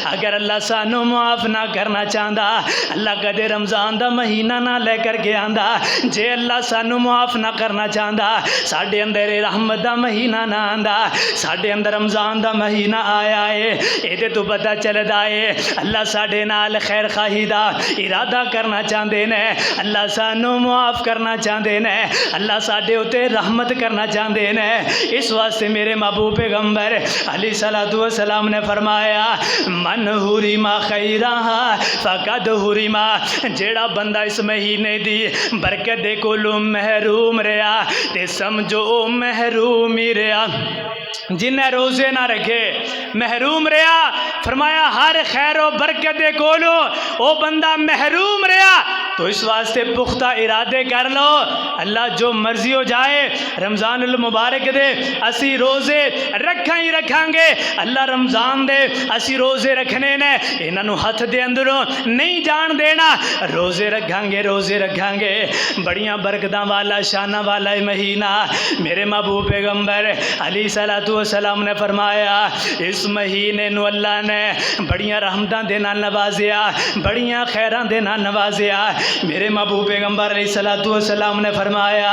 اگر اللہ سانو معاف نہ کرنا چاہتا اللہ کدے رمضان دا مہینہ نہ لے کر کے آندا جے اللہ سانو معاف نہ کرنا چاہتا ساڈے اندر رحمت دا مہینہ نہ آندا ساڈے اندر رمضان دا مہینہ آیا ہے یہ تو پتہ چلدا ہے اللہ ساڈے نال خیر خواہی دا ارادہ کرنا چاہتے ہیں اللہ سانو معاف کرنا چاہتے ہیں اللہ ساڈے اتے رحمت کرنا چاہتے ہیں اس واسطے میرے محبوب پیغمبر علیہ الصلوۃ والسلام نے فرمایا من حرما خیرہ فقد حرما جیڑا بندہ اس مہینے دی برکت دے کولوں محروم رہا تے سمجھو محروم ہی رہا جنہیں روزے نہ رکھے محروم رہا فرمایا ہر خیر و برکت دے کولوں او بندہ محروم رہا تو اس واسطے پختہ ارادے کر لو اللہ جو مرضی ہو جائے رمضان المبارک دے اسی روزے رکھاں ہی رکھاں گے اللہ رمضان دے اسی روزے رکھنے نے انہاں نو ہاتھ دے اندروں نہیں جان دینا روزے رکھاں گے بڑیاں برکتاں والا شانہ والا مہینہ میرے محبوب پیغمبر علیہ الصلوۃ والسلام نے فرمایا اس مہینے نو اللہ نے بڑیاں رحمتاں دے نال نوازیا بڑیاں خیراں دے نال نوازیا میرے محبوب پیغمبر علیہ الصلوۃ والسلام نے فرمایا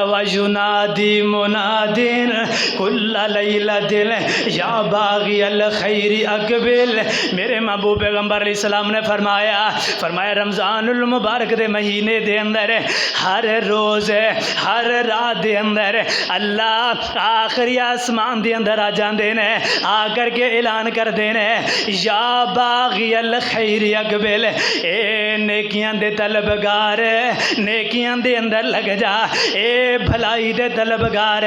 وَيُنَادِي مُنَادٍ كُلَّ لَيْلَةٍ يَا بَاغِيَ الْخَيْرِ أَقْبِلْ میرے محبوب پیغمبر علیہ السلام نے فرمایا رمضان المبارک دے مہینے دے اندر ہر روز ہر رات دے اندر اللہ آخری آسمان دے اندر آ جاندے نے آ کر کے اعلان کر دینے یا باغی الخیر اقبل اے نیکیاں دے طلبگار نیکیاں دے اندر لگ جا اے بھلائی دے طلبگار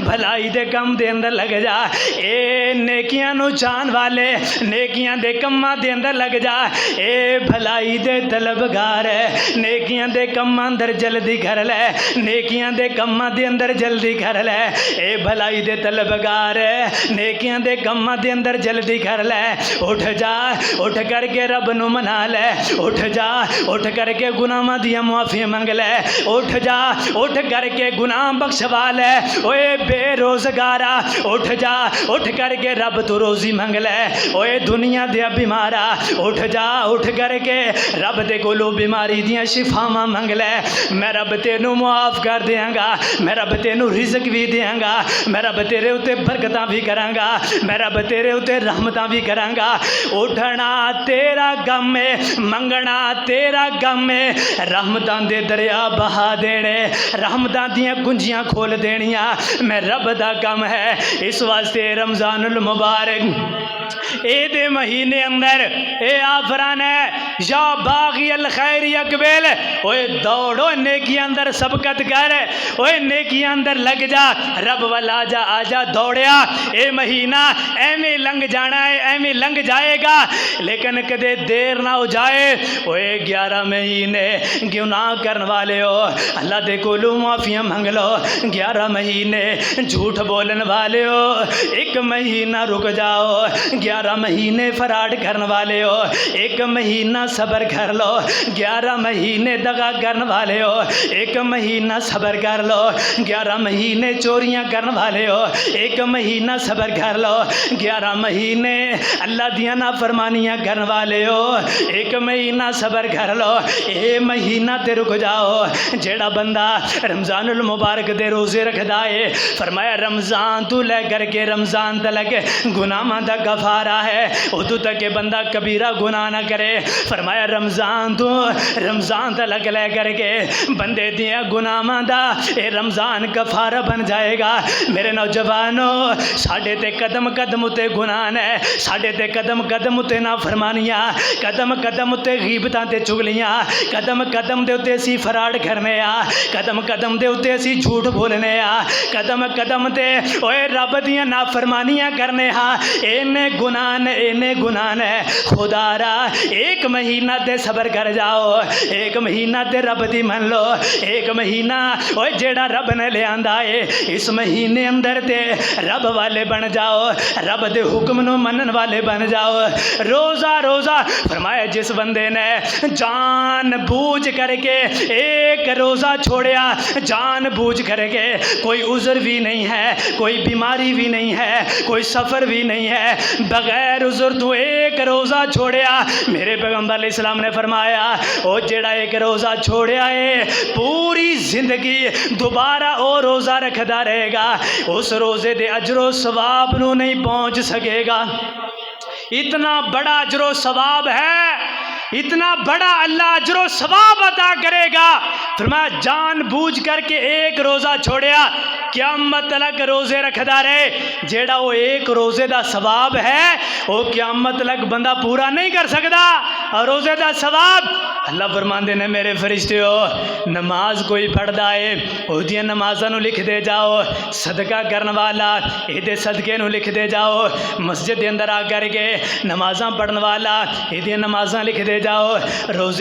بھلائی دے کم دے اندر لگ جا اے نیکیاں نو چان والے نیکیاں دے کماں دے اندر لگ جا اے بھلائی دے طلبگار نیکیاں دے کماں اندر جلدی کر لے نیکیاں دے کماں دے اندر جلدی کر لے اے بھلائی دے طلبگار نیکیاں دے کماں دے اندر جلدی کر لے اٹھ جا اٹھ کر کے رب نو منا لے اٹھ جا اٹھ کر کے گناہاں دیا معافی منگ لے اٹھ جا اٹھ کر کے گناہ بخشوا لے اوے بے روزگارا اٹھ جا اٹھ کر کے رب تو روزی منگ لے اوے دنیا دیا بیمارا اٹھ جا اٹھ کر کے رب دے کولو بیماری دیاں شفاواں منگ لے میں رب تینوں معاف کر دیاں گا میں رب تینوں رزق بھی دیاں گا میں رب تیرے اتے برکتاں بھی کراں گا میں رب تیرے اتے رحمتاں بھی کراں گا اٹھنا تیرا غم ہے منگنا تیرا غم ہے رحمتاں دے دریا بہا دینے رحمتاں دیاں کنجیاں کھول دینیاں میں رب دا کم ہے اس واسطے رمضان المبارک اے دے مہینے اندر اے آفران ہے یا باغی الخیر اقبل اوے دوڑو نیکی اندر سبقت کر اوے نیکی اندر لگ جا رب والا آجا دوڑیا اے مہینہ ایویں لنگ جانا ہے ایویں لنگ جائے گا لیکن کدے دیر نہ ہو جائے اوے 11 مہینے گناہ کرن والے ہو اللہ دے کولوں معافیاں منگ لو 11 مہینے جھوٹ بولن والے ہو ایک مہینہ رک جاؤ 11 مہینے فراڈ کرن والے ہو ایک مہینہ صبر کر لو 11 مہینے دغا کرن والے ہو ایک مہینہ صبر کر لو 11 مہینے چوریاں کرن والے ہو ایک مہینہ صبر کر لو 11 مہینے اللہ دیاں نافرمانیاں کرن والے ہو ایک مہینہ صبر کر لو اے مہینہ تے رک جاؤ جیڑا بندہ رمضان المبارک دے روزے رکھدا ہے فرمایا رمضان تو لے کر کے رمضان تلک گناہاں دا کفارہ ہے ادو تک کہ بندہ کبیرہ گناہ نہ کرے فرمایا رمضان تلک لے کر کے بندے دیا گناہاں دا اے رمضان کفارہ بن جائے گا میرے نوجوانوں ساڈے تے قدم قدم تے گناہ ہے ساڈے تے قدم قدم تے نافرمانیاں قدم قدم تے غیبتاں تے چغلیاں قدم قدم دے اتے اسی فراڈ کرنے آ قدم قدم دے اتے اسی جھوٹ بولنے آ قدم قدم تے اوے رب دیاں نافرمانیاں کرنے ہاں اینے گناہ ہے خدا را ایک مہینہ تے صبر کر جاؤ، ایک مہینہ تے رب دی من لو، ایک مہینہ اوے جیڑا رب نے لے آندا ہے اس مہینے اندر تے رب والے بن جاؤ، رب دے حکم نو منن والے بن جاؤ۔ روزہ روزہ فرمایا جس بندے نے جان بوجھ کر کے ایک روزہ چھوڑیا، جان بوجھ کر کے، کوئی عذر بھی نہیں ہے، کوئی بیماری بھی نہیں ہے، کوئی سفر بھی نہیں ہے، بغیر عذر تو ایک روزہ چھوڑیا، میرے پیغمبر علیہ السلام نے فرمایا او جڑا ایک روزہ چھوڑیا ہے پوری زندگی دوبارہ او روزہ رکھدا رہے گا، اس روزے دے اجر و ثواب نو نہیں پہنچ سکے گا۔ اتنا بڑا اجر و ثواب ہے، اتنا بڑا اللہ اجر و ثواب عطا کرے گا۔ فرمایا جان بوجھ کر کے ایک روزہ چھوڑیا، قیامت تک روزے رکھدا رہے، جیڑا وہ ایک روزے دا ثواب ہے وہ قیامت تک بندہ پورا نہیں کر سکتا۔ اور روزے دا ثواب اللہ فرماندے نے میرے فرشتیو نماز کوئی پڑھدا ہے اودیاں نمازاں نو لکھ دے جاؤ، صدقہ کرن والا ایدے صدقے نو لکھ دے جاؤ، مسجد دے اندر آ کر کے نمازاں پڑھن والا ایدیاں نمازاں لکھ دے جاؤ، روزے